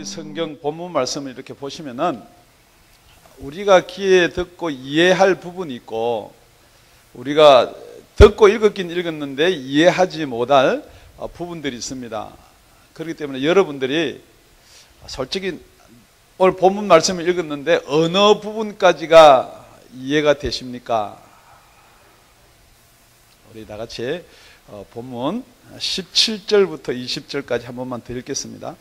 우리 성경 본문 말씀을 이렇게 보시면은 우리가 귀에 듣고 이해할 부분이 있고 우리가 듣고 읽었긴 읽었는데 이해하지 못할 부분들이 있습니다. 그렇기 때문에 여러분들이 솔직히 오늘 본문 말씀을 읽었는데 어느 부분까지가 이해가 되십니까? 우리 다 같이 본문 17절부터 20절까지 한 번만 더 읽겠습니다.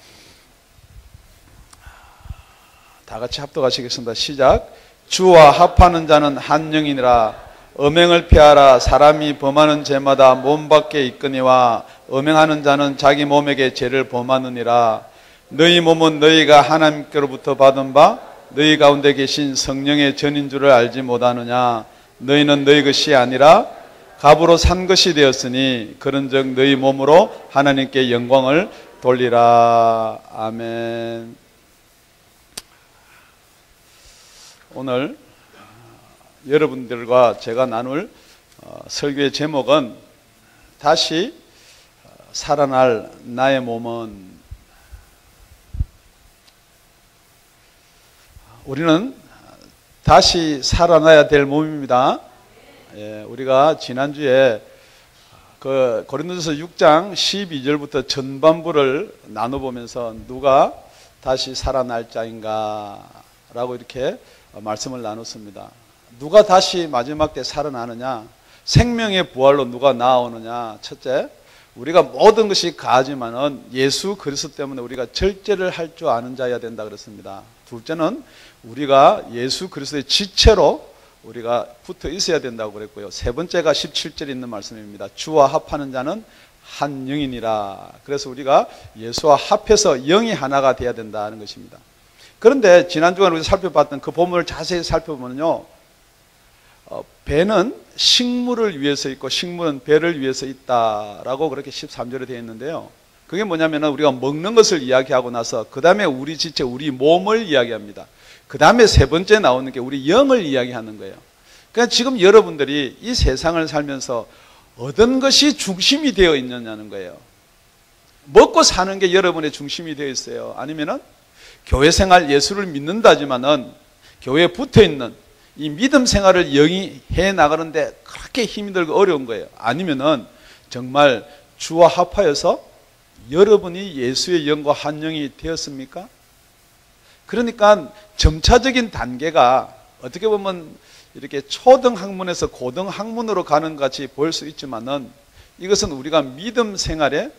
다 같이 합독하시겠습니다. 시작. 주와 합하는 자는 한 영이니라. 음행을 피하라. 사람이 범하는 죄마다 몸 밖에 있거니와 음행하는 자는 자기 몸에게 죄를 범하느니라. 너희 몸은 너희가 하나님께로부터 받은 바 너희 가운데 계신 성령의 전인 줄을 알지 못하느냐. 너희는 너희 것이 아니라 값으로 산 것이 되었으니 그런즉 너희 몸으로 하나님께 영광을 돌리라. 아멘. 오늘 여러분들과 제가 나눌 설교의 제목은 다시 살아날 나의 몸은. 우리는 다시 살아나야 될 몸입니다. 우리가 지난주에 그 고린도전서 6장 12절부터 전반부를 나눠보면서 누가 다시 살아날 자인가 라고 이렇게 말씀을 나눴습니다. 누가 다시 마지막 때 살아나느냐, 생명의 부활로 누가 나오느냐. 첫째, 우리가 모든 것이 가하지만은 예수 그리스도 때문에 우리가 절제를 할 줄 아는 자여야 된다 그랬습니다. 둘째는 우리가 예수 그리스도의 지체로 우리가 붙어 있어야 된다고 그랬고요. 세 번째가 17절에 있는 말씀입니다. 주와 합하는 자는 한 영이니라. 그래서 우리가 예수와 합해서 영이 하나가 되어야 된다는 것입니다. 그런데 지난주간 우리가 살펴봤던 그 본문을 자세히 살펴보면요, 배는 식물을 위해서 있고 식물은 배를 위해서 있다라고 그렇게 13절에 되어 있는데요. 그게 뭐냐면 우리가 먹는 것을 이야기하고 나서 그 다음에 우리 지체, 우리 몸을 이야기합니다. 그 다음에 세 번째 나오는 게 우리 영을 이야기하는 거예요. 그러니까 지금 여러분들이 이 세상을 살면서 어떤 것이 중심이 되어 있느냐는 거예요. 먹고 사는 게 여러분의 중심이 되어 있어요. 아니면은 교회 생활, 예수를 믿는다지만은 교회에 붙어 있는 이 믿음 생활을 영이 해 나가는데 그렇게 힘이 들고 어려운 거예요. 아니면은 정말 주와 합하여서 여러분이 예수의 영과 한 영이 되었습니까? 그러니까 점차적인 단계가 어떻게 보면 이렇게 초등학문에서 고등학문으로 가는 것 같이 보일 수 있지만은 이것은 우리가 믿음 생활의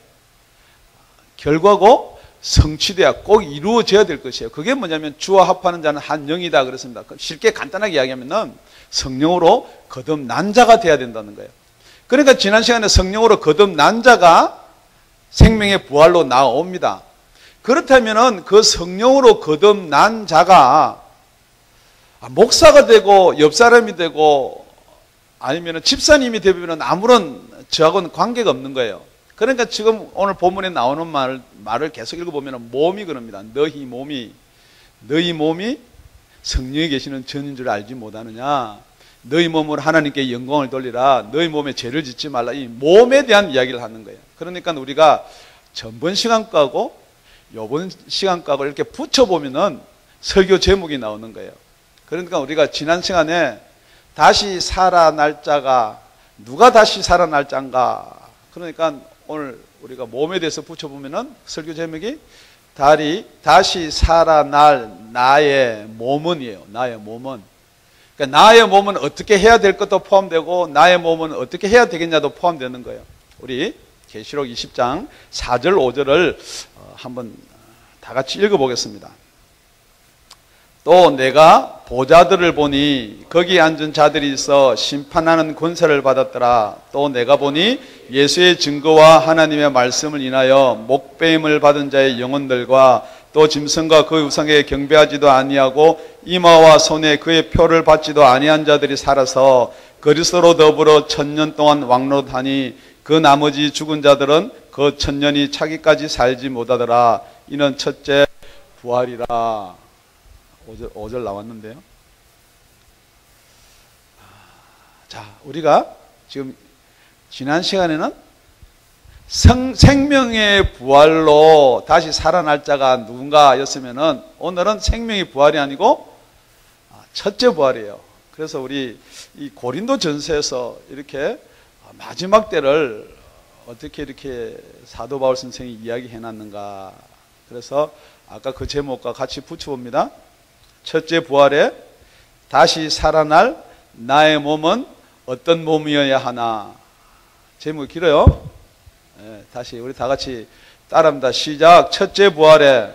결과고 성취돼야 꼭 이루어져야 될 것이에요. 그게 뭐냐면 주와 합하는 자는 한 영이다 그랬습니다. 쉽게 간단하게 이야기하면은 성령으로 거듭난 자가 돼야 된다는 거예요. 그러니까 지난 시간에 성령으로 거듭난 자가 생명의 부활로 나옵니다. 그렇다면은 그 성령으로 거듭난 자가 목사가 되고 옆 사람이 되고 아니면은 집사님이 되면 아무런 저하고는 관계가 없는 거예요. 그러니까 지금 오늘 본문에 나오는 말을 계속 읽어보면 몸이 그럽니다. 너희 몸이 성령에 계시는 전인 줄 알지 못하느냐. 너희 몸으로 하나님께 영광을 돌리라. 너희 몸에 죄를 짓지 말라. 이 몸에 대한 이야기를 하는 거예요. 그러니까 우리가 전번 시간과고 요번 시간과고 이렇게 붙여보면은 설교 제목이 나오는 거예요. 그러니까 우리가 지난 시간에 다시 살아날 자가 누가 다시 살아날 자인가. 그러니까 오늘 우리가 몸에 대해서 붙여보면은 설교 제목이 다시 살아날 나의 몸은이에요. 나의 몸은. 그러니까 나의 몸은 어떻게 해야 될 것도 포함되고 나의 몸은 어떻게 해야 되겠냐도 포함되는 거예요. 우리 계시록 20장 4절 5절을 한번 다 같이 읽어보겠습니다. 또 내가 보좌들을 보니 거기 앉은 자들이 있어 심판하는 권세를 받았더라. 또 내가 보니 예수의 증거와 하나님의 말씀을 인하여 목배임을 받은 자의 영혼들과 또 짐승과 그 우상에 경배하지도 아니하고 이마와 손에 그의 표를 받지도 아니한 자들이 살아서 그리스도로 더불어 1000년 동안 왕노릇하니 그 나머지 죽은 자들은 그 1000년이 차기까지 살지 못하더라. 이는 첫째 부활이라. 5절 나왔는데요. 자, 우리가 지금 지난 시간에는 생명의 부활로 다시 살아날 자가 누군가였으면은 오늘은 생명의 부활이 아니고 첫째 부활이에요. 그래서 우리 이 고린도 전서에서 이렇게 마지막 때를 어떻게 이렇게 사도 바울 선생이 이야기해 놨는가. 그래서 아까 그 제목과 같이 붙여봅니다. 첫째 부활에 다시 살아날 나의 몸은 어떤 몸이어야 하나. 제목이 길어요. 네, 다시 우리 다 같이 따라합니다. 시작. 첫째 부활에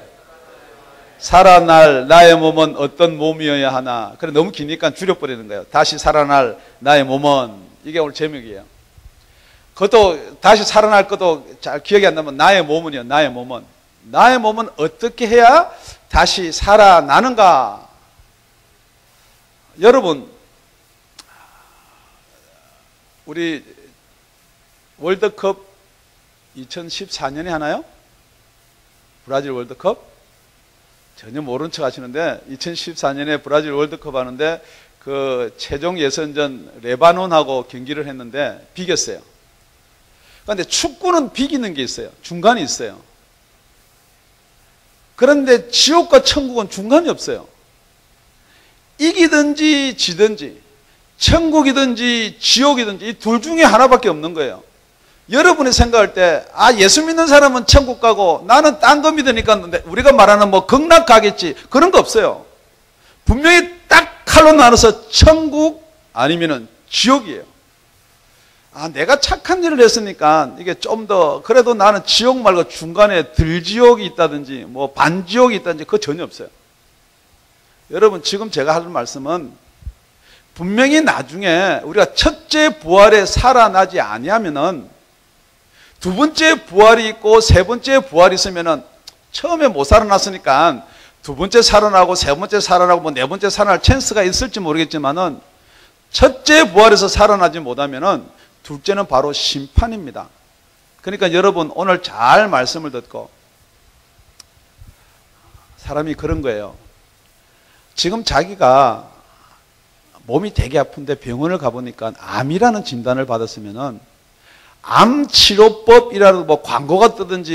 살아날 나의 몸은 어떤 몸이어야 하나. 그래 너무 기니까 줄여버리는 거예요. 다시 살아날 나의 몸은. 이게 오늘 제목이에요. 그것도 다시 살아날 것도 잘 기억이 안 나면 나의 몸은요. 나의 몸은. 나의 몸은 어떻게 해야 다시 살아나는가. 여러분 우리 월드컵 2014년에 하나요? 브라질 월드컵? 전혀 모른 척 하시는데 2014년에 브라질 월드컵 하는데 그 최종 예선전 레바논하고 경기를 했는데 비겼어요. 그런데 축구는 비기는 게 있어요. 중간이 있어요. 그런데 지옥과 천국은 중간이 없어요. 이기든지 지든지 천국이든지 지옥이든지 이 둘 중에 하나밖에 없는 거예요. 여러분이 생각할 때 예수 믿는 사람은 천국 가고 나는 딴 거 믿으니까 우리가 말하는 뭐 극락 가겠지 그런 거 없어요. 분명히 딱 칼로 나눠서 천국 아니면은 지옥이에요. 내가 착한 일을 했으니까 이게 좀 더 그래도 나는 지옥 말고 중간에 들지옥이 있다든지 뭐 반지옥이 있다든지 그거 전혀 없어요. 여러분 지금 제가 하는 말씀은 분명히 나중에 우리가 첫째 부활에 살아나지 아니하면은 두 번째 부활이 있고 세 번째 부활이 있으면은 처음에 못 살아났으니까 두 번째 살아나고 세 번째 살아나고 뭐 네 번째 살아날 찬스가 있을지 모르겠지만은 첫째 부활에서 살아나지 못하면은 둘째는 바로 심판입니다. 그러니까 여러분 오늘 잘 말씀을 듣고 사람이 그런 거예요. 지금 자기가 몸이 되게 아픈데 병원을 가보니까 암이라는 진단을 받았으면은 암치료법이라는 뭐 광고가 뜨든지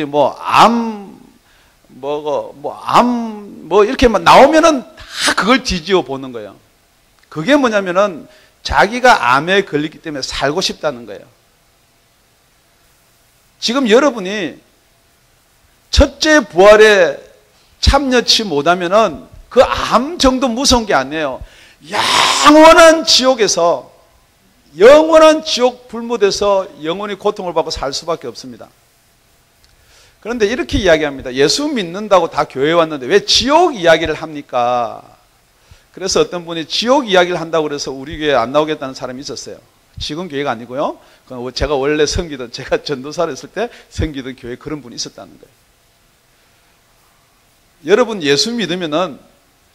이렇게 나오면은 다 그걸 뒤집어 보는 거예요. 그게 뭐냐면은 자기가 암에 걸렸기 때문에 살고 싶다는 거예요. 지금 여러분이 첫째 부활에 참여치 못하면은 그 암 정도 무서운 게 아니에요. 영원한 지옥에서 영원한 지옥 불못에서 영원히 고통을 받고 살 수밖에 없습니다. 그런데 이렇게 이야기합니다. 예수 믿는다고 다 교회에 왔는데 왜 지옥 이야기를 합니까? 그래서 어떤 분이 지옥 이야기를 한다고 그래서 우리 교회에 안 나오겠다는 사람이 있었어요. 지금 교회가 아니고요. 제가 원래 제가 전도사를 했을 때 섬기던 교회에 그런 분이 있었다는 거예요. 여러분 예수 믿으면은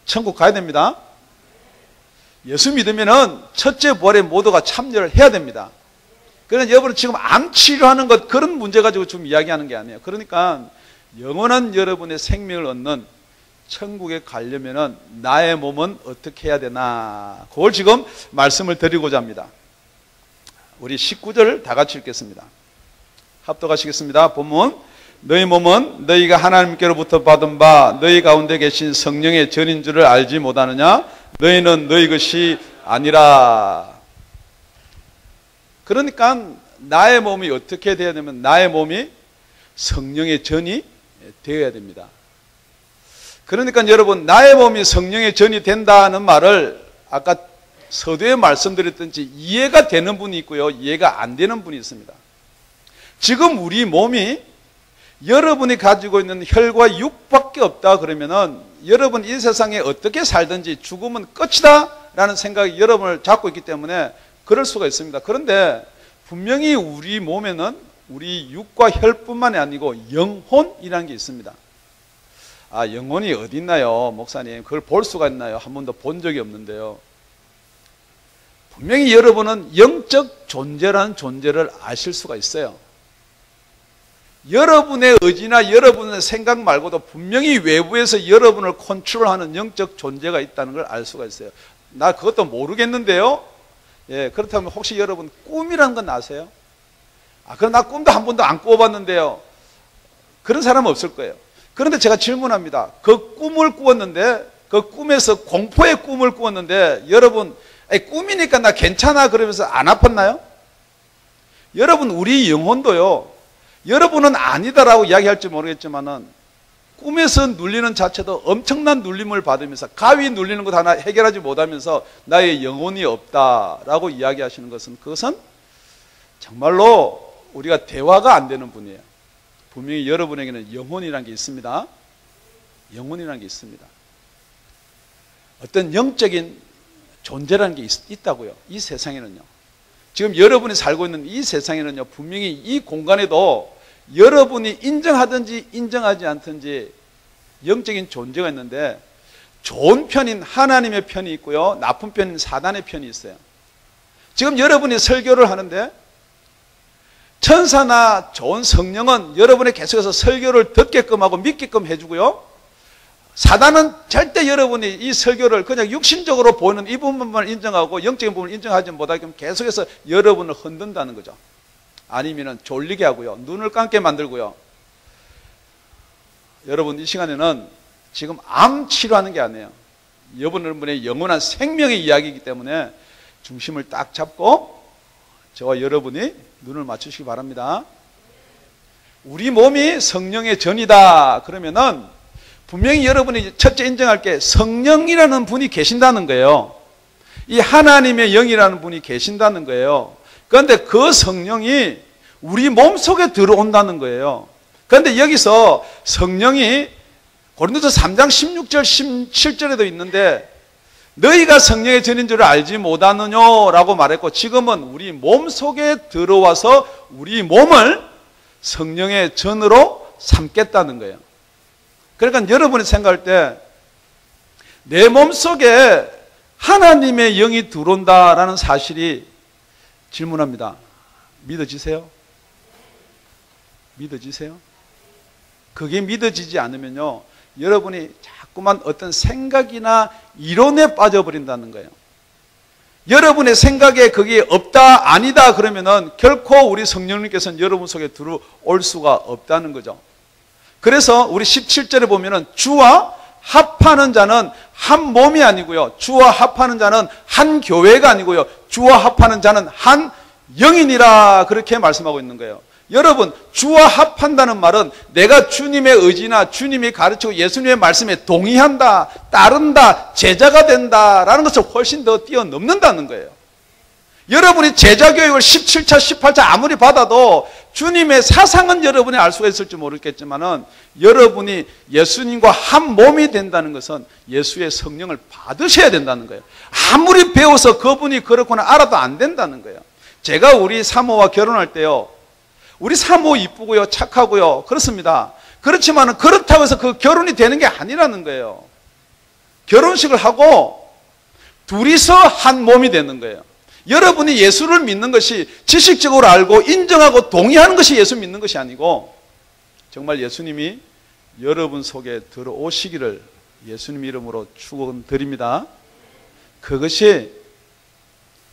천국 가야 됩니다. 예수 믿으면은 첫째 부활에 모두가 참여를 해야 됩니다. 그러나 여러분은 지금 암 치료하는 것 그런 문제 가지고 좀 이야기하는 게 아니에요. 그러니까 영원한 여러분의 생명을 얻는 천국에 가려면은 나의 몸은 어떻게 해야 되나 그걸 지금 말씀을 드리고자 합니다. 우리 19절 다 같이 읽겠습니다. 합독하시겠습니다. 본문 너희 몸은 너희가 하나님께로부터 받은 바 너희 가운데 계신 성령의 전인 줄을 알지 못하느냐? 너희는 너희 것이 아니라. 그러니까 나의 몸이 어떻게 되어야 되면 나의 몸이 성령의 전이 되어야 됩니다. 그러니까 여러분 나의 몸이 성령의 전이 된다는 말을 아까 서두에 말씀드렸던지 이해가 되는 분이 있고요. 이해가 안 되는 분이 있습니다. 지금 우리 몸이 여러분이 가지고 있는 혈과 육밖에 없다 그러면은 여러분 이 세상에 어떻게 살든지 죽으면 끝이다 라는 생각이 여러분을 잡고 있기 때문에 그럴 수가 있습니다. 그런데 분명히 우리 몸에는 우리 육과 혈뿐만이 아니고 영혼이라는 게 있습니다. 영혼이 어디 있나요? 목사님 그걸 볼 수가 있나요? 한 번도 본 적이 없는데요. 분명히 여러분은 영적 존재라는 존재를 아실 수가 있어요. 여러분의 의지나 여러분의 생각 말고도 분명히 외부에서 여러분을 컨트롤하는 영적 존재가 있다는 걸 알 수가 있어요. 나 그것도 모르겠는데요. 예, 그렇다면 혹시 여러분 꿈이라는 건 아세요? 그럼 나 꿈도 한 번도 안 꾸어봤는데요. 그런 사람은 없을 거예요. 그런데 제가 질문합니다. 그 꿈을 꾸었는데, 그 꿈에서 공포의 꿈을 꾸었는데, 여러분, 꿈이니까 나 괜찮아 그러면서 안 아팠나요? 여러분, 우리 영혼도요, 여러분은 아니다라고 이야기할지 모르겠지만은, 꿈에서 눌리는 자체도 엄청난 눌림을 받으면서, 가위 눌리는 것 하나 해결하지 못하면서 나의 영혼이 없다라고 이야기하시는 것은, 그것은 정말로 우리가 대화가 안 되는 분이에요. 분명히 여러분에게는 영혼이라는 게 있습니다. 영혼이라는 게 있습니다. 어떤 영적인 존재라는 게 있다고요. 이 세상에는요. 지금 여러분이 살고 있는 이 세상에는요, 분명히 이 공간에도 여러분이 인정하든지 인정하지 않든지 영적인 존재가 있는데, 좋은 편인 하나님의 편이 있고요, 나쁜 편인 사단의 편이 있어요. 지금 여러분이 설교를 하는데 천사나 좋은 성령은 여러분이 계속해서 설교를 듣게끔 하고 믿게끔 해주고요, 사단은 절대 여러분이 이 설교를 그냥 육신적으로 보이는 이 부분만 인정하고 영적인 부분을 인정하지 못하게끔 계속해서 여러분을 흔든다는 거죠. 아니면 졸리게 하고요, 눈을 감게 만들고요. 여러분, 이 시간에는 지금 암 치료하는 게 아니에요. 여러분의 영원한 생명의 이야기이기 때문에 중심을 딱 잡고 저와 여러분이 눈을 맞추시기 바랍니다. 우리 몸이 성령의 전이다 그러면은 분명히 여러분이 첫째 인정할 게 성령이라는 분이 계신다는 거예요. 이 하나님의 영이라는 분이 계신다는 거예요. 그런데 그 성령이 우리 몸속에 들어온다는 거예요. 그런데 여기서 성령이 고린도서 3장 16절 17절에도 있는데, 너희가 성령의 전인 줄 알지 못하느냐라고 말했고, 지금은 우리 몸속에 들어와서 우리 몸을 성령의 전으로 삼겠다는 거예요. 그러니까 여러분이 생각할 때 내 몸속에 하나님의 영이 들어온다라는 사실이, 질문합니다. 믿어지세요? 믿어지세요? 그게 믿어지지 않으면요, 여러분이 자꾸만 어떤 생각이나 이론에 빠져버린다는 거예요. 여러분의 생각에 그게 없다, 아니다 그러면은 결코 우리 성령님께서는 여러분 속에 들어올 수가 없다는 거죠. 그래서 우리 17절에 보면은 주와 합하는 자는 한 몸이 아니고요, 주와 합하는 자는 한 교회가 아니고요, 주와 합하는 자는 한 영이니라, 그렇게 말씀하고 있는 거예요. 여러분, 주와 합한다는 말은 내가 주님의 의지나 주님이 가르치고 예수님의 말씀에 동의한다, 따른다, 제자가 된다라는 것을 훨씬 더 뛰어넘는다는 거예요. 여러분이 제자 교육을 17차, 18차 아무리 받아도 주님의 사상은 여러분이 알 수가 있을지 모르겠지만은, 여러분이 예수님과 한 몸이 된다는 것은 예수의 성령을 받으셔야 된다는 거예요. 아무리 배워서 그분이 그렇구나 알아도 안 된다는 거예요. 제가 우리 사모와 결혼할 때요, 우리 사모 이쁘고요, 착하고요, 그렇습니다. 그렇지만은 그렇다고 해서 그 결혼이 되는 게 아니라는 거예요. 결혼식을 하고 둘이서 한 몸이 되는 거예요. 여러분이 예수를 믿는 것이 지식적으로 알고 인정하고 동의하는 것이 예수 믿는 것이 아니고, 정말 예수님이 여러분 속에 들어오시기를 예수님 이름으로 축원드립니다. 그것이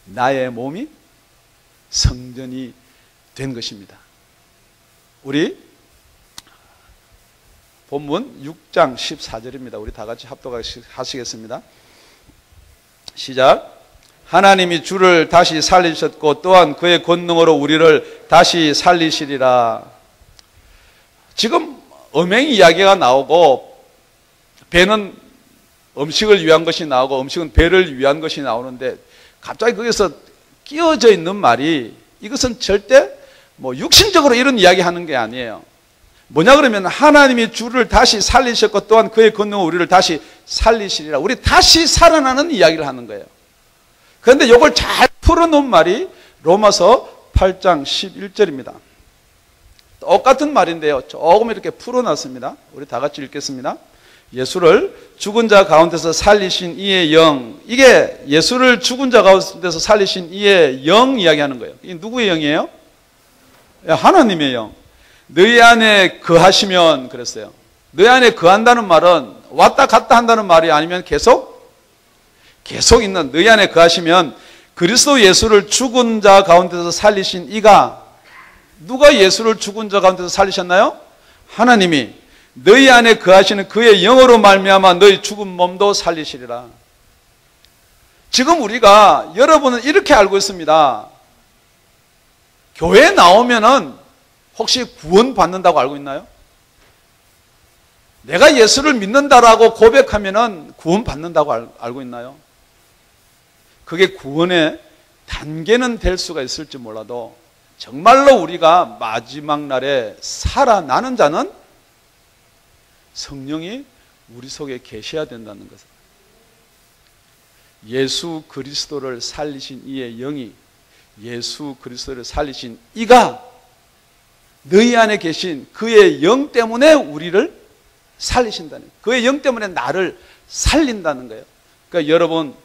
나의 몸이 성전이 된 것입니다. 우리 본문 6장 14절입니다. 우리 다 같이 합독하시겠습니다. 시작. 하나님이 주를 다시 살리셨고 또한 그의 권능으로 우리를 다시 살리시리라. 지금 음행 이야기가 나오고, 배는 음식을 위한 것이 나오고 음식은 배를 위한 것이 나오는데, 갑자기 거기서 끼어져 있는 말이, 이것은 절대 육신적으로 이런 이야기 하는 게 아니에요. 뭐냐 그러면 하나님이 주를 다시 살리셨고 또한 그의 권능으로 우리를 다시 살리시리라. 우리 다시 살아나는 이야기를 하는 거예요. 그런데 이걸 잘 풀어놓은 말이 로마서 8장 11절입니다. 똑같은 말인데요, 조금 이렇게 풀어놨습니다. 우리 다 같이 읽겠습니다. 예수를 죽은 자 가운데서 살리신 이의 영, 이게 예수를 죽은 자 가운데서 살리신 이의 영 이야기하는 거예요. 이게 누구의 영이에요? 하나님의 영. 너희 안에 거하시면, 그랬어요. 너희 안에 거한다는 말은 왔다 갔다 한다는 말이 아니면 계속 있는, 너희 안에 거하시면 그리스도 예수를 죽은 자 가운데서 살리신 이가 누가 예수를 죽은 자 가운데서 살리셨나요? 하나님이 너희 안에 거하시는 그의 영으로 말미암아 너희 죽은 몸도 살리시리라. 지금 우리가 여러분은 이렇게 알고 있습니다. 교회에 나오면은 혹시 구원 받는다고 알고 있나요? 내가 예수를 믿는다라고 고백하면은 구원 받는다고 알고 있나요? 그게 구원의 단계는 될 수가 있을지 몰라도 정말로 우리가 마지막 날에 살아나는 자는 성령이 우리 속에 계셔야 된다는 것을. 예수 그리스도를 살리신 이의 영이, 예수 그리스도를 살리신 이가 너희 안에 계신 그의 영 때문에 우리를 살리신다는 거예요. 그의 영 때문에 나를 살린다는 거예요. 그러니까 여러분,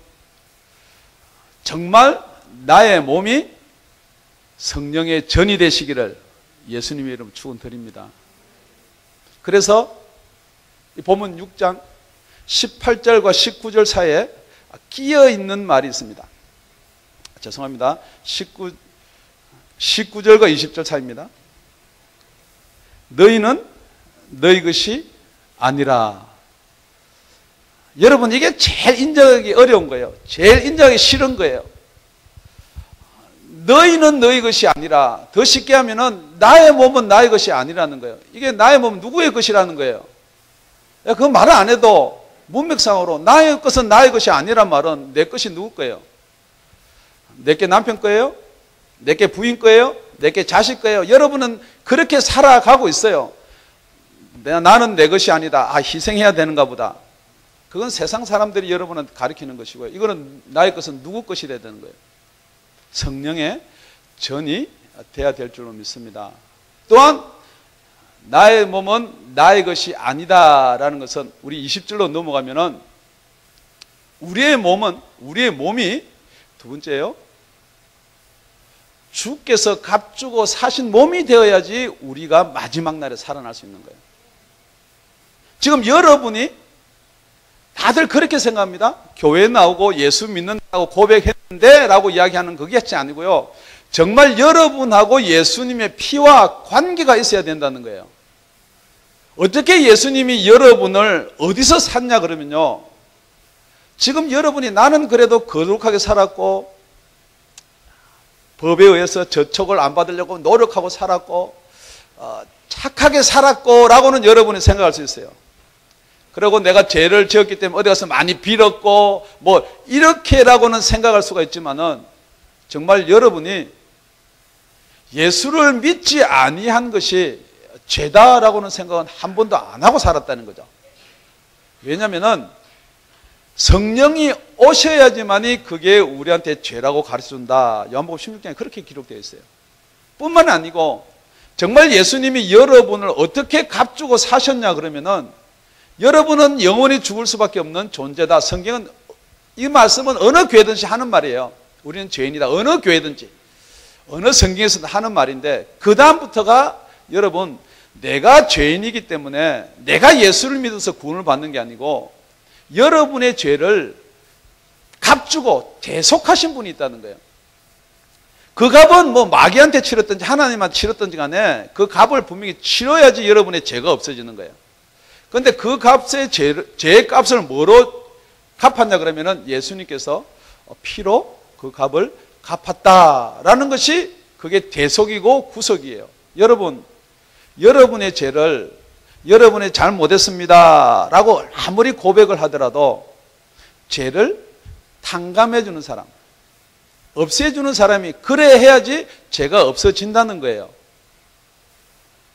정말 나의 몸이 성령의 전이 되시기를 예수님의 이름으로 축원드립니다. 그래서 본문 6장 18절과 19절 사이에 끼어 있는 말이 있습니다. 죄송합니다. 19절과 20절 사이입니다. 너희는 너희 것이 아니라. 여러분, 이게 제일 인정하기 어려운 거예요. 제일 인정하기 싫은 거예요. 너희는 너희 것이 아니라. 더 쉽게 하면은 나의 몸은 나의 것이 아니라는 거예요. 이게 나의 몸은 누구의 것이라는 거예요. 그 말을 안 해도 문맥상으로 나의 것은 나의 것이 아니란 말은 내 것이 누구 거예요? 내게 남편 거예요? 내게 부인 거예요? 내게 자식 거예요? 여러분은 그렇게 살아가고 있어요. 나는 내 것이 아니다. 희생해야 되는가 보다. 그건 세상 사람들이 여러분은 가르치는 것이고요. 이거는 나의 것은 누구 것이 돼야 되는 거예요? 성령의 전이 돼야 될 줄로 믿습니다. 또한 나의 몸은 나의 것이 아니다라는 것은 우리 20절로 넘어가면은 우리의 몸이 두 번째요. 주께서 값주고 사신 몸이 되어야지 우리가 마지막 날에 살아날 수 있는 거예요. 지금 여러분이 다들 그렇게 생각합니다. 교회에 나오고 예수 믿는다고 고백했는데 라고 이야기하는 그게 아니고요. 정말 여러분하고 예수님의 피와 관계가 있어야 된다는 거예요. 어떻게 예수님이 여러분을 어디서 샀냐 그러면요. 지금 여러분이 나는 그래도 거룩하게 살았고 법에 의해서 저촉을 안 받으려고 노력하고 살았고 착하게 살았고 라고는 여러분이 생각할 수 있어요. 그리고 내가 죄를 지었기 때문에 어디 가서 많이 빌었고 뭐 이렇게라고는 생각할 수가 있지만은 정말 여러분이 예수를 믿지 아니한 것이 죄다라고는 생각은 한 번도 안 하고 살았다는 거죠. 왜냐하면은 성령이 오셔야지만이 그게 우리한테 죄라고 가르쳐준다. 요한복음 16장에 그렇게 기록되어 있어요. 뿐만 아니고 정말 예수님이 여러분을 어떻게 값주고 사셨냐 그러면은 여러분은 영원히 죽을 수밖에 없는 존재다. 성경은 이 말씀은 어느 교회든지 하는 말이에요. 우리는 죄인이다. 어느 교회든지 어느 성경에서도 하는 말인데 그 다음부터가 여러분 내가 죄인이기 때문에 내가 예수를 믿어서 구원을 받는 게 아니고 여러분의 죄를 값주고 대속하신 분이 있다는 거예요. 그 값은 뭐 마귀한테 치렀든지 하나님한테 치렀든지 간에 그 값을 분명히 치러야지 여러분의 죄가 없어지는 거예요. 그런데 그 값의 죄의 값을 뭐로 갚았냐 그러면은 예수님께서 피로 그 값을 갚았다라는 것이 그게 대속이고 구속이에요. 여러분, 여러분의 죄를 여러분이 잘 못했습니다 라고 아무리 고백을 하더라도 죄를 탕감해 주는 사람, 없애주는 사람이 그래 해야지 죄가 없어진다는 거예요.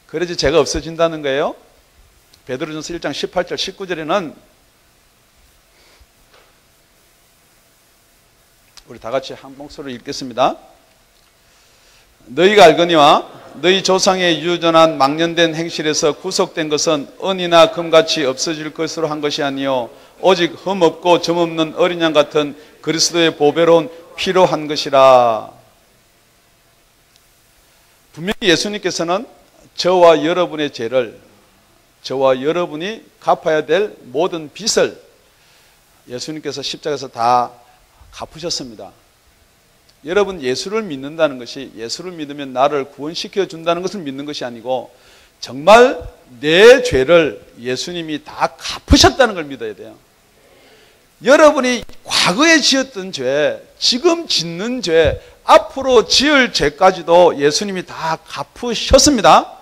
그래야지 죄가 없어진다는 거예요. 베드로전서 1장 18절 19절에는 우리 다 같이 한 목소리로 읽겠습니다. 너희가 알거니와 너희 조상의 유전한 망년된 행실에서 구속된 것은 은이나 금같이 없어질 것으로 한 것이 아니요 오직 흠없고 점없는 어린 양 같은 그리스도의 보배로운 피로 한 것이라. 분명히 예수님께서는 저와 여러분의 죄를, 저와 여러분이 갚아야 될 모든 빚을 예수님께서 십자가에서 다 갚으셨습니다. 여러분 예수를 믿는다는 것이 예수를 믿으면 나를 구원시켜 준다는 것을 믿는 것이 아니고 정말 내 죄를 예수님이 다 갚으셨다는 걸 믿어야 돼요. 여러분이 과거에 지었던 죄, 지금 짓는 죄, 앞으로 지을 죄까지도 예수님이 다 갚으셨습니다.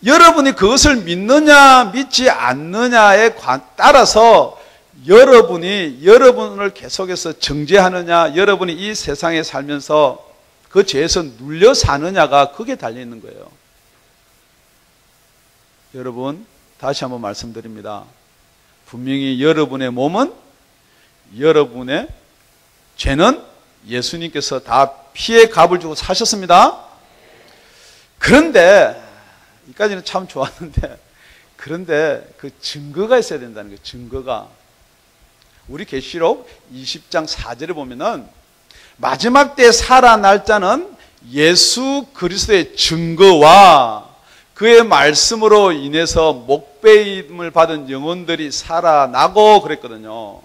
여러분이 그것을 믿느냐 믿지 않느냐에 따라서 여러분이 여러분을 계속해서 정죄하느냐, 여러분이 이 세상에 살면서 그 죄에서 눌려 사느냐가 그게 달려있는 거예요. 여러분, 다시 한번 말씀드립니다. 분명히 여러분의 몸은, 여러분의 죄는 예수님께서 다 피의 값을 주고 사셨습니다. 그런데 이까지는 참 좋았는데, 그런데 그 증거가 있어야 된다는 거예요. 증거가. 우리 계시록 20장 4절에 보면은 마지막 때 살아날 자는 예수 그리스도의 증거와 그의 말씀으로 인해서 목배임을 받은 영혼들이 살아나고 그랬거든요.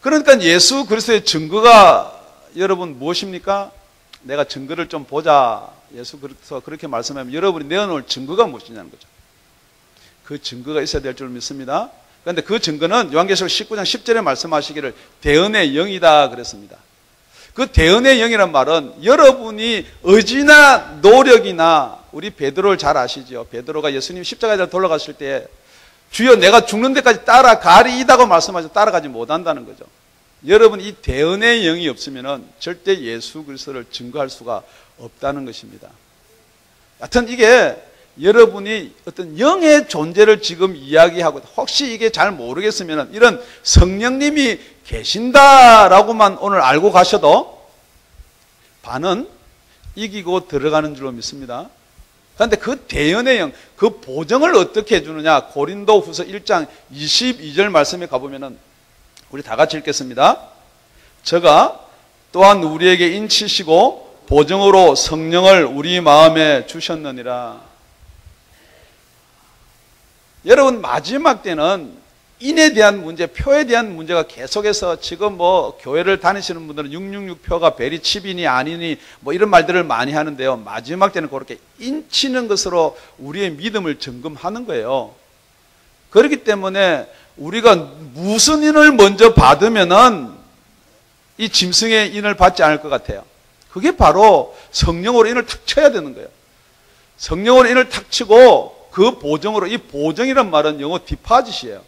그러니까 예수 그리스도의 증거가 여러분 무엇입니까? 내가 증거를 좀 보자. 예수 그리스도가 그렇게 말씀하면 여러분이 내어놓을 증거가 무엇이냐는 거죠. 그 증거가 있어야 될 줄 믿습니다. 그런데 그 증거는 요한계시록 19장 10절에 말씀하시기를 대언의 영이다 그랬습니다. 그 대언의 영이란 말은 여러분이 의지나 노력이나 우리 베드로를 잘 아시죠. 베드로가 예수님 십자가에 돌아가실 때 주여 내가 죽는 데까지 따라가리이다고 말씀하셔서 따라가지 못한다는 거죠. 여러분 이 대언의 영이 없으면 절대 예수 그리스도를 증거할 수가 없다는 것입니다. 하여튼 이게 여러분이 어떤 영의 존재를 지금 이야기하고 혹시 이게 잘 모르겠으면 이런 성령님이 계신다라고만 오늘 알고 가셔도 반은 이기고 들어가는 줄로 믿습니다. 그런데 그 대언의 영, 그 보증을 어떻게 해주느냐? 고린도후서 1장 22절 말씀에 가보면은 우리 다 같이 읽겠습니다. 저가 또한 우리에게 인치시고 보증으로 성령을 우리 마음에 주셨느니라. 여러분 마지막 때는 인에 대한 문제, 표에 대한 문제가 계속해서 지금 뭐 교회를 다니시는 분들은 666표가 베리 칩이니 아니니 뭐 이런 말들을 많이 하는데요. 마지막 때는 그렇게 인치는 것으로 우리의 믿음을 점검하는 거예요. 그렇기 때문에 우리가 무슨 인을 먼저 받으면은 이 짐승의 인을 받지 않을 것 같아요. 그게 바로 성령으로 인을 탁 쳐야 되는 거예요. 성령으로 인을 탁 치고 그 보정으로, 이 보정이란 말은 영어 디파짓이에요.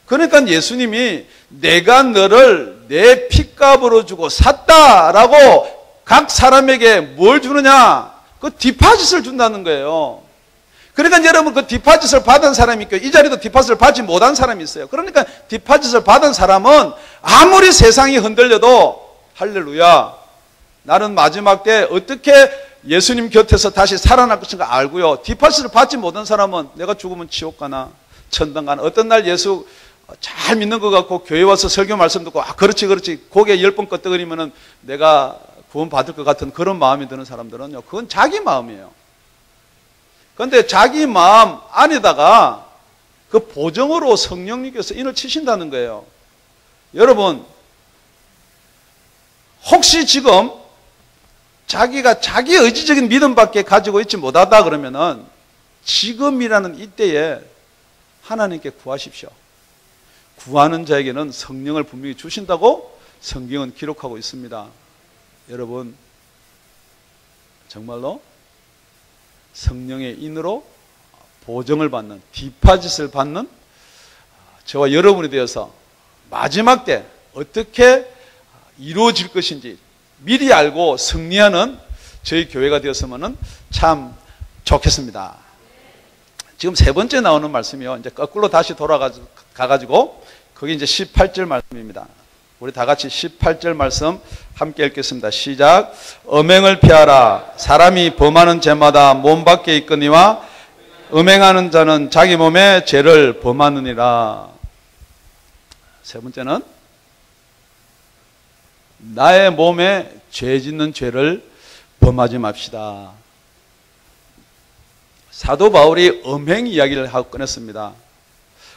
그러니까 예수님이 내가 너를 내 핏값으로 주고 샀다라고 각 사람에게 뭘 주느냐? 그 디파짓을 준다는 거예요. 그러니까 여러분 그 디파짓을 받은 사람이 있고 이 자리도 디파짓을 받지 못한 사람이 있어요. 그러니까 디파짓을 받은 사람은 아무리 세상이 흔들려도 할렐루야, 나는 마지막 때 어떻게 예수님 곁에서 다시 살아날 것인가 알고요. 디파짓을 받지 못한 사람은 내가 죽으면 지옥 가나 천당 가나, 어떤 날 예수 잘 믿는 것 같고 교회 와서 설교 말씀 듣고 그렇지 고개 10번 끄덕거리면은 내가 구원 받을 것 같은 그런 마음이 드는 사람들은요, 그건 자기 마음이에요. 그런데 자기 마음 안에다가 그 보정으로 성령님께서 인을 치신다는 거예요. 여러분 혹시 지금 자기가 자기 의지적인 믿음밖에 가지고 있지 못하다 그러면은 지금이라는 이때에 하나님께 구하십시오. 구하는 자에게는 성령을 분명히 주신다고 성경은 기록하고 있습니다. 여러분 정말로 성령의 인으로 보정을 받는, 디파짓을 받는 저와 여러분이 되어서 마지막 때 어떻게 이루어질 것인지 미리 알고 승리하는 저희 교회가 되었으면 참 좋겠습니다. 지금 세 번째 나오는 말씀이요. 이제 거꾸로 다시 돌아가가지고 거기 이제 18절 말씀입니다. 우리 다 같이 18절 말씀 함께 읽겠습니다. 시작. 음행을 피하라. 사람이 범하는 죄마다 몸 밖에 있거니와 음행하는 자는 자기 몸에 죄를 범하느니라. 세 번째는 나의 몸에 죄 짓는 죄를 범하지 맙시다. 사도 바울이 음행 이야기를 하고 꺼냈습니다.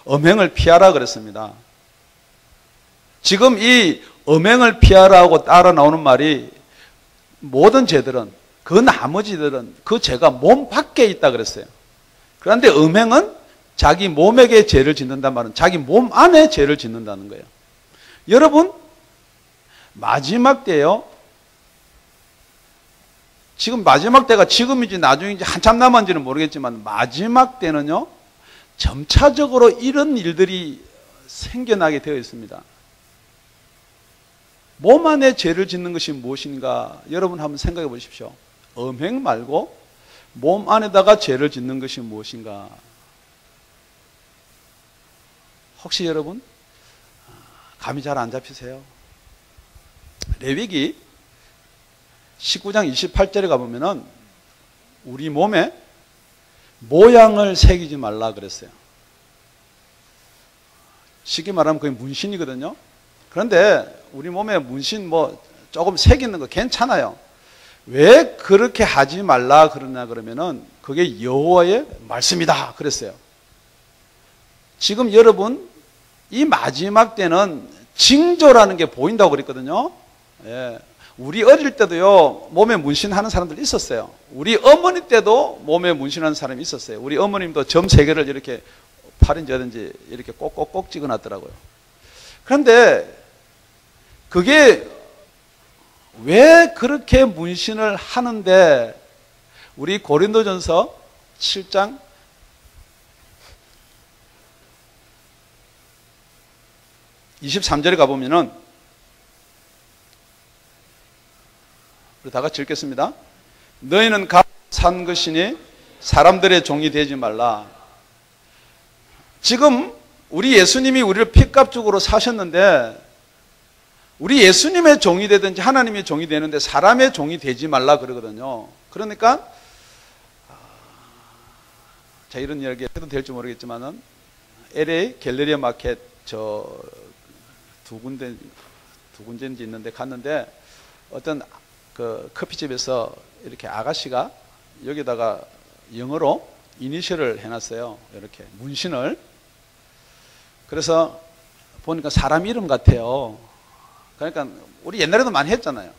음행을 피하라 그랬습니다. 지금 이 음행을 피하라고 따라 나오는 말이 모든 죄들은 그 나머지들은 그 죄가 몸 밖에 있다 그랬어요. 그런데 음행은 자기 몸에게 죄를 짓는단 말은 자기 몸 안에 죄를 짓는다는 거예요. 여러분 마지막 때요. 지금 마지막 때가 지금인지 나중인지 한참 남았는지는 모르겠지만 마지막 때는요. 점차적으로 이런 일들이 생겨나게 되어 있습니다. 몸 안에 죄를 짓는 것이 무엇인가 여러분 한번 생각해 보십시오. 음행 말고 몸 안에다가 죄를 짓는 것이 무엇인가. 혹시 여러분 감이 잘 안 잡히세요? 레위기 19장 28절에 가보면은 우리 몸에 모양을 새기지 말라 그랬어요. 쉽게 말하면 그게 문신이거든요. 그런데 우리 몸에 문신 뭐 조금 새기는 거 괜찮아요. 왜 그렇게 하지 말라 그러냐 그러면은 그게 여호와의 말씀이다 그랬어요. 지금 여러분 이 마지막 때는 징조라는 게 보인다고 그랬거든요. 예. 우리 어릴 때도요 몸에 문신하는 사람들 있었어요. 우리 어머니 때도 몸에 문신하는 사람이 있었어요. 우리 어머님도 점 3개를 이렇게 팔인지 어딘지 이렇게 꼭꼭꼭 찍어놨더라고요. 그런데 그게 왜 그렇게 문신을 하는데 우리 고린도전서 7장 23절에 가보면은 우리 다 같이 읽겠습니다. 너희는 각 산 것이니 사람들의 종이 되지 말라. 지금 우리 예수님이 우리를 핏값 주고 사셨는데 우리 예수님의 종이 되든지 하나님의 종이 되는데 사람의 종이 되지 말라 그러거든요. 그러니까 자 이런 이야기 해도 될지 모르겠지만은 LA 갤러리아 마켓 저 두 군데인지 있는데 갔는데 어떤 그 커피집에서 이렇게 아가씨가 여기다가 영어로 이니셜을 해놨어요. 이렇게 문신을. 그래서 보니까 사람 이름 같아요. 그러니까 우리 옛날에도 많이 했잖아요.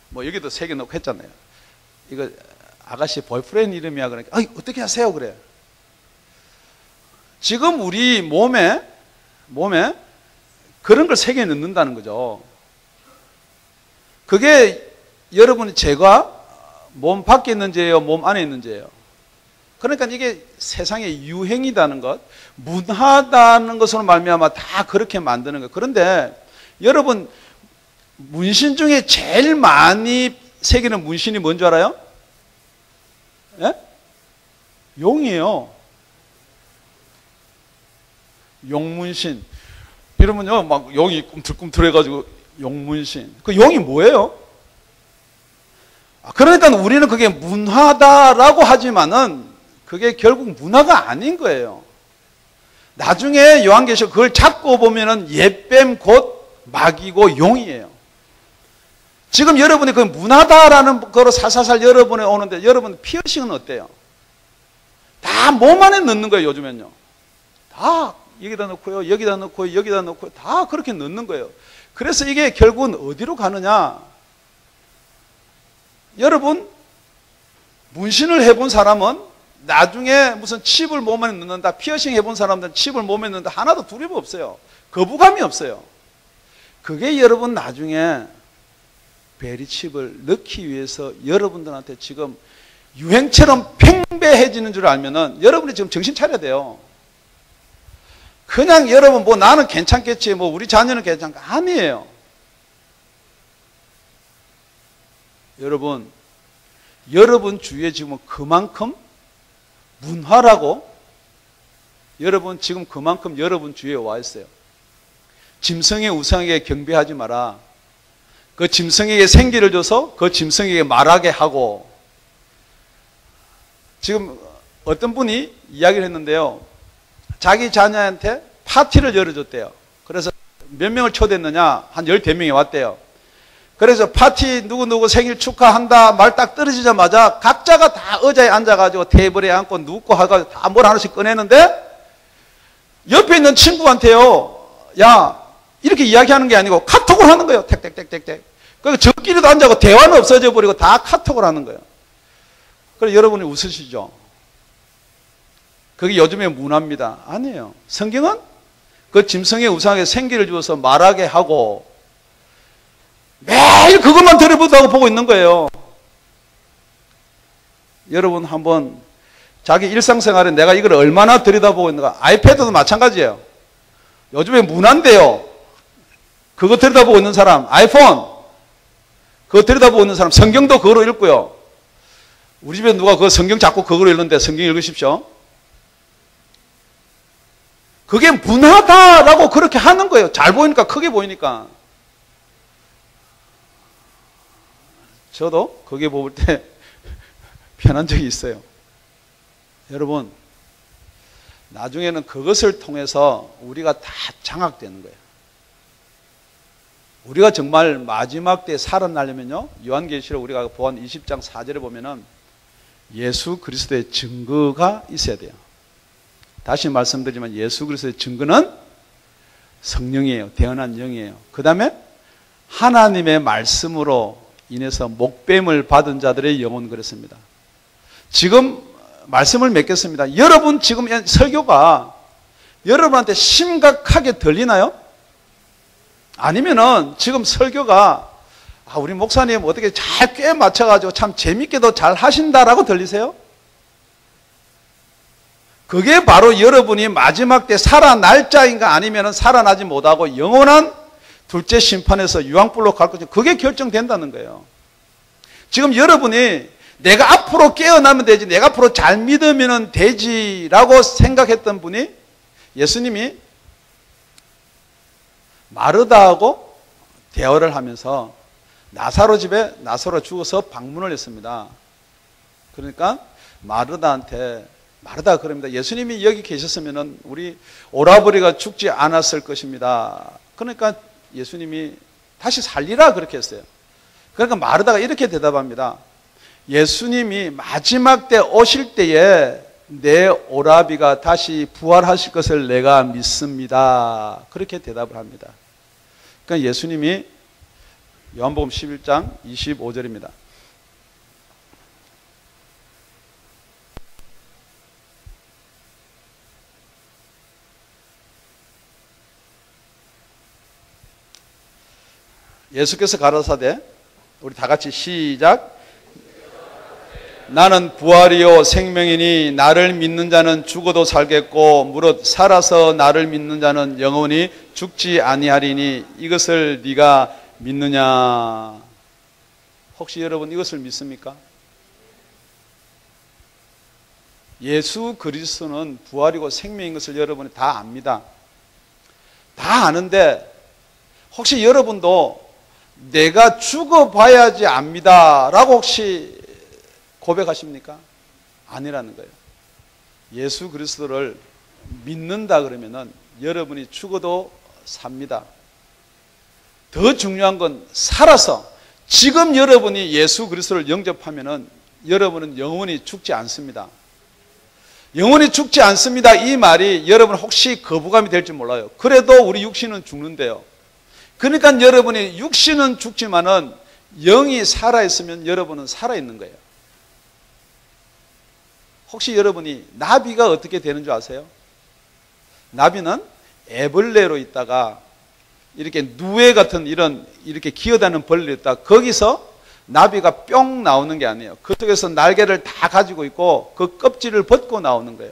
뭐 여기도 새겨놓고 했잖아요. 이거 아가씨 보이프렌드 이름이야. 그러니까 어떻게 하세요? 그래. 지금 우리 몸에 그런 걸 새겨 넣는다는 거죠. 그게 여러분의 죄가 몸 밖에 있는 죄예요? 몸 안에 있는 죄예요? 그러니까 이게 세상의 유행이라는 것, 문화다는 것으로 말미암아 다 그렇게 만드는 거예요. 그런데 여러분 문신 중에 제일 많이 새기는 문신이 뭔 줄 알아요? 예? 용이에요. 용문신. 이러면요, 막 용이 꿈틀꿈틀해가지고 용문신. 그 용이 뭐예요? 그러니까 우리는 그게 문화다라고 하지만은 그게 결국 문화가 아닌 거예요. 나중에 요한계시록 그걸 잡고 보면은 옛뱀 곧 마귀고 용이에요. 지금 여러분이 그 문화다라는 거로 살살살 여러분에 오는데 여러분 피어싱은 어때요? 다 몸 안에 넣는 거예요, 요즘엔요. 다 여기다 넣고요, 여기다 넣고요, 여기다 넣고요. 다 그렇게 넣는 거예요. 그래서 이게 결국은 어디로 가느냐? 여러분, 문신을 해본 사람은 나중에 무슨 칩을 몸에 넣는다, 피어싱 해본 사람들은 칩을 몸에 넣는다, 하나도 두려움 없어요. 거부감이 없어요. 그게 여러분 나중에 베리칩을 넣기 위해서 여러분들한테 지금 유행처럼 팽배해지는 줄 알면은 여러분이 지금 정신 차려야 돼요. 그냥 여러분 뭐 나는 괜찮겠지, 뭐 우리 자녀는 괜찮가, 아니에요. 여러분 주위에 지금 그만큼 문화라고 여러분 지금 그만큼 여러분 주위에 와 있어요. 짐승의 우상에게 경배하지 마라. 그 짐승에게 생기를 줘서 그 짐승에게 말하게 하고. 지금 어떤 분이 이야기를 했는데요. 자기 자녀한테 파티를 열어줬대요. 그래서 몇 명을 초대했느냐? 한 12명이 왔대요. 그래서 파티 누구누구 생일 축하한다 말 딱 떨어지자마자 각자가 다 의자에 앉아가지고 테이블에 앉고 눕고 하고 다 뭘 하나씩 꺼내는데 옆에 있는 친구한테요. 야, 이렇게 이야기하는 게 아니고 카톡을 하는 거예요. 택택택택택. 그러니까 저끼리도 앉아고 대화는 없어져 버리고 다 카톡을 하는 거예요. 그래서 여러분이 웃으시죠? 그게 요즘의 문화입니다. 아니에요. 성경은 그 짐승의 우상에게 생기를 주어서 말하게 하고 매일 그것만 들여다보고 보고 있는 거예요. 여러분 한번 자기 일상생활에 내가 이걸 얼마나 들여다보고 있는가. 아이패드도 마찬가지예요. 요즘에 문화인데요. 그거 들여다보고 있는 사람, 아이폰 그거 들여다보고 있는 사람, 성경도 그거로 읽고요. 우리 집에 누가 그 성경 자꾸 그거로 읽는데 성경 읽으십시오. 그게 문화다라고 그렇게 하는 거예요. 잘 보이니까, 크게 보이니까. 저도 그게 볼 때 편한 적이 있어요. 여러분, 나중에는 그것을 통해서 우리가 다 장악되는 거예요. 우리가 정말 마지막 때 살아나려면요, 요한계시록 우리가 보한 20장 4절에 보면은 예수 그리스도의 증거가 있어야 돼요. 다시 말씀드리지만 예수 그리스도의 증거는 성령이에요. 태어난 영이에요. 그 다음에 하나님의 말씀으로 인해서 목뱀을 받은 자들의 영혼 그랬습니다. 지금 말씀을 맺겠습니다. 여러분 지금 설교가 여러분한테 심각하게 들리나요? 아니면은 지금 설교가 우리 목사님 어떻게 잘 꽤 맞춰가지고 참 재밌게도 잘 하신다라고 들리세요? 그게 바로 여러분이 마지막 때 살아날 자인가 아니면 살아나지 못하고 영원한 둘째 심판에서 유황불로 갈 것인가, 그게 결정된다는 거예요. 지금 여러분이 내가 앞으로 깨어나면 되지, 내가 앞으로 잘 믿으면 되지라고 생각했던 분이 예수님이 마르다하고 대화를 하면서 나사로 집에 나사로가 죽어서 방문을 했습니다. 그러니까 마르다가 그럽니다. 예수님이 여기 계셨으면 우리 오라버니가 죽지 않았을 것입니다. 그러니까 예수님이 다시 살리라 그렇게 했어요. 그러니까 마르다가 이렇게 대답합니다. 예수님이 마지막 때 오실 때에 내 오라비가 다시 부활하실 것을 내가 믿습니다. 그렇게 대답을 합니다. 그러니까 예수님이 요한복음 11장 25절입니다. 예수께서 가라사대, 우리 다 같이 시작. 나는 부활이요 생명이니 나를 믿는 자는 죽어도 살겠고 무릇 살아서 나를 믿는 자는 영원히 죽지 아니하리니 이것을 네가 믿느냐? 혹시 여러분 이것을 믿습니까? 예수 그리스도는 부활이고 생명인 것을 여러분이 다 압니다. 다 아는데 혹시 여러분도 내가 죽어봐야지 압니다 라고 혹시 고백하십니까? 아니라는 거예요. 예수 그리스도를 믿는다 그러면은 여러분이 죽어도 삽니다. 더 중요한 건 살아서 지금 여러분이 예수 그리스도를 영접하면은 여러분은 영원히 죽지 않습니다. 영원히 죽지 않습니다. 이 말이 여러분 혹시 거부감이 될지 몰라요. 그래도 우리 육신은 죽는데요. 그러니까 여러분이 육신은 죽지만은 영이 살아있으면 여러분은 살아있는 거예요. 혹시 여러분이 나비가 어떻게 되는 줄 아세요? 나비는 애벌레로 있다가 이렇게 누에 같은 이렇게 기어다니는 벌레로 있다가 거기서 나비가 뿅 나오는 게 아니에요. 그쪽에서 날개를 다 가지고 있고 그 껍질을 벗고 나오는 거예요.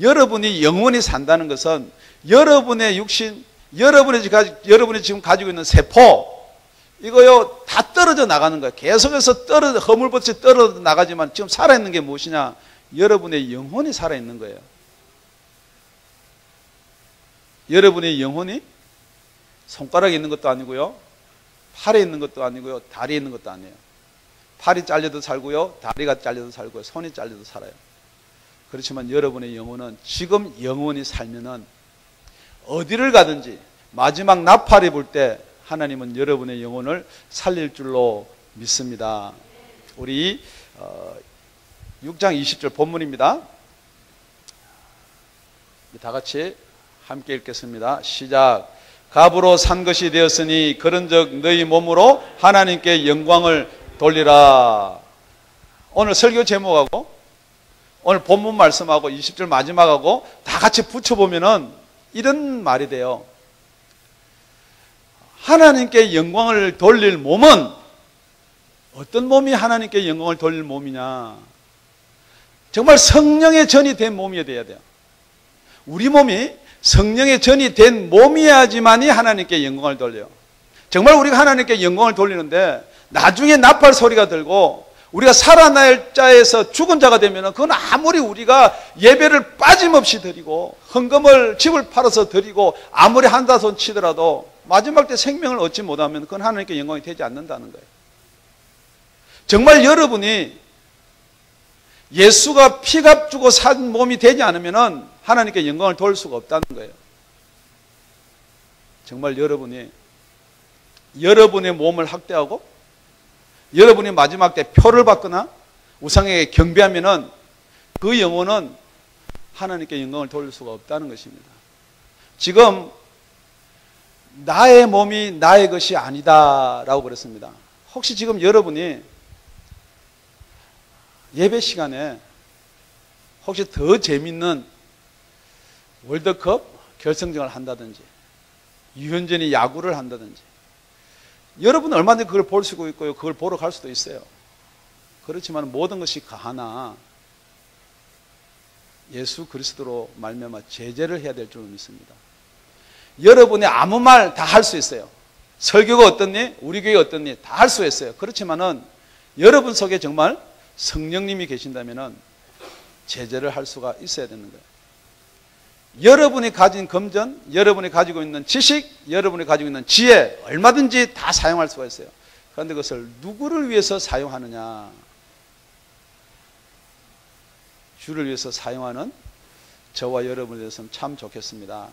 여러분이 영원히 산다는 것은 여러분의 육신, 여러분이 지금 가지고 있는 세포, 이거요 다 떨어져 나가는 거예요. 계속해서 허물벗이 떨어져 나가지만 지금 살아있는 게 무엇이냐? 여러분의 영혼이 살아있는 거예요. 여러분의 영혼이 손가락에 있는 것도 아니고요, 팔에 있는 것도 아니고요, 다리에 있는 것도 아니에요. 팔이 잘려도 살고요, 다리가 잘려도 살고요, 손이 잘려도 살아요. 그렇지만 여러분의 영혼은 지금 영혼이 살면은 어디를 가든지 마지막 나팔이 불 때 하나님은 여러분의 영혼을 살릴 줄로 믿습니다. 우리 6장 20절 본문입니다. 다 같이 함께 읽겠습니다. 시작. 값으로 산 것이 되었으니 그런즉 너희 몸으로 하나님께 영광을 돌리라. 오늘 설교 제목하고 오늘 본문 말씀하고 20절 마지막하고 다 같이 붙여보면은 이런 말이 돼요. 하나님께 영광을 돌릴 몸은 어떤 몸이 하나님께 영광을 돌릴 몸이냐? 정말 성령의 전이 된 몸이 돼야 돼요. 우리 몸이 성령의 전이 된 몸이어야지만이 하나님께 영광을 돌려요. 정말 우리가 하나님께 영광을 돌리는데 나중에 나팔 소리가 들고 우리가 살아날 자에서 죽은 자가 되면 그건 아무리 우리가 예배를 빠짐없이 드리고 헌금을 집을 팔아서 드리고 아무리 한다손 치더라도 마지막 때 생명을 얻지 못하면 그건 하나님께 영광이 되지 않는다는 거예요. 정말 여러분이 예수가 피값 주고 산 몸이 되지 않으면 하나님께 영광을 돌릴 수가 없다는 거예요. 정말 여러분이 여러분의 몸을 학대하고 여러분이 마지막 때 표를 받거나 우상에게 경배하면 그 영혼은 하나님께 영광을 돌릴 수가 없다는 것입니다. 지금 나의 몸이 나의 것이 아니다 라고 그랬습니다. 혹시 지금 여러분이 예배 시간에 혹시 더 재밌는 월드컵 결승전을 한다든지 유현진이 야구를 한다든지 여러분은 얼마든지 그걸 볼 수 있고요. 그걸 보러 갈 수도 있어요. 그렇지만 모든 것이 가하나 예수 그리스도로 말미암아 제재를 해야 될 줄 믿습니다. 여러분이 아무 말 다 할 수 있어요. 설교가 어떻니? 우리 교회 어떻니? 다 할 수 있어요. 그렇지만은 여러분 속에 정말 성령님이 계신다면은 제재를 할 수가 있어야 되는 거예요. 여러분이 가진 금전, 여러분이 가지고 있는 지식, 여러분이 가지고 있는 지혜 얼마든지 다 사용할 수가 있어요. 그런데 그것을 누구를 위해서 사용하느냐? 주를 위해서 사용하는 저와 여러분에 대해서는 참 좋겠습니다.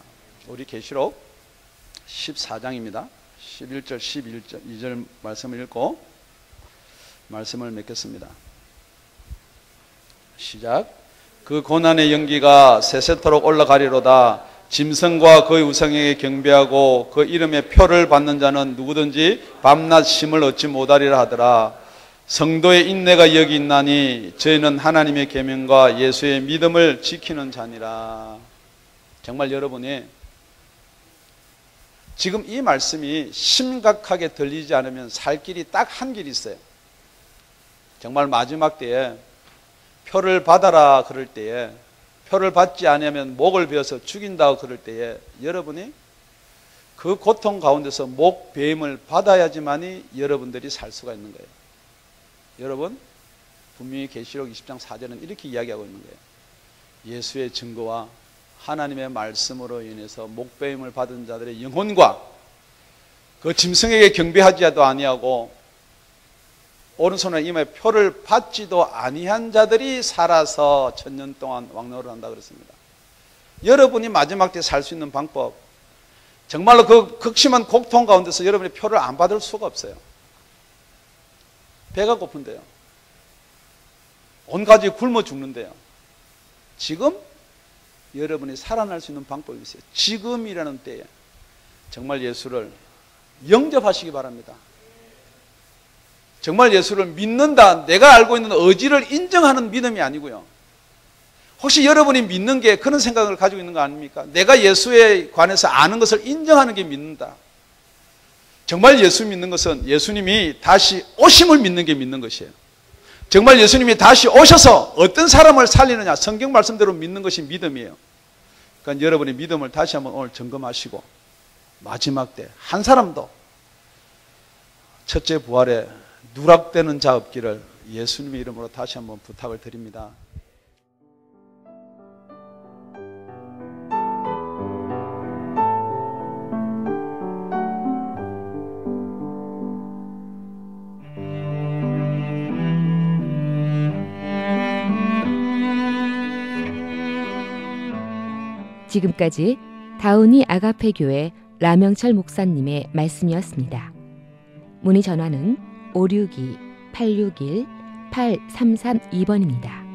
우리 계시록 14장입니다. 11절, 12절 2절 말씀을 읽고 말씀을 맺겠습니다. 시작. 그 고난의 연기가 세세토록 올라가리로다. 짐승과 그의 우상에게 경배하고 그 이름의 표를 받는 자는 누구든지 밤낮 쉼을 얻지 못하리라 하더라. 성도의 인내가 여기 있나니 저희는 하나님의 계명과 예수의 믿음을 지키는 자니라. 정말 여러분이 지금 이 말씀이 심각하게 들리지 않으면 살 길이 딱 한 길이 있어요. 정말 마지막 때에 표를 받아라 그럴 때에 표를 받지 않으면 목을 베어서 죽인다고 그럴 때에 여러분이 그 고통 가운데서 목 베임을 받아야지만이 여러분들이 살 수가 있는 거예요. 여러분 분명히 계시록 20장 4절은 이렇게 이야기하고 있는 거예요. 예수의 증거와 하나님의 말씀으로 인해서 목 베임을 받은 자들의 영혼과 그 짐승에게 경배하지도 아니하고 오른손에 이마에 표를 받지도 아니한 자들이 살아서 1000년 동안 왕노를 한다 그랬습니다. 여러분이 마지막 때 살 수 있는 방법, 정말로 그 극심한 고통 가운데서 여러분이 표를 안 받을 수가 없어요. 배가 고픈데요. 온 가족이 굶어 죽는데요. 지금 여러분이 살아날 수 있는 방법이 있어요. 지금이라는 때에 정말 예수를 영접하시기 바랍니다. 정말 예수를 믿는다, 내가 알고 있는 의지를 인정하는 믿음이 아니고요. 혹시 여러분이 믿는 게 그런 생각을 가지고 있는 거 아닙니까? 내가 예수에 관해서 아는 것을 인정하는 게 믿는다. 정말 예수 믿는 것은 예수님이 다시 오심을 믿는 게 믿는 것이에요. 정말 예수님이 다시 오셔서 어떤 사람을 살리느냐, 성경 말씀대로 믿는 것이 믿음이에요. 그러니까 여러분의 믿음을 다시 한번 오늘 점검하시고 마지막 때 한 사람도 첫째 부활에 누락되는 자 없기를 예수님의 이름으로 다시 한번 부탁을 드립니다. 지금까지 다운이 아가페 교회 라명철 목사님의 말씀이었습니다. 문의 전화는 562-861-8332번입니다.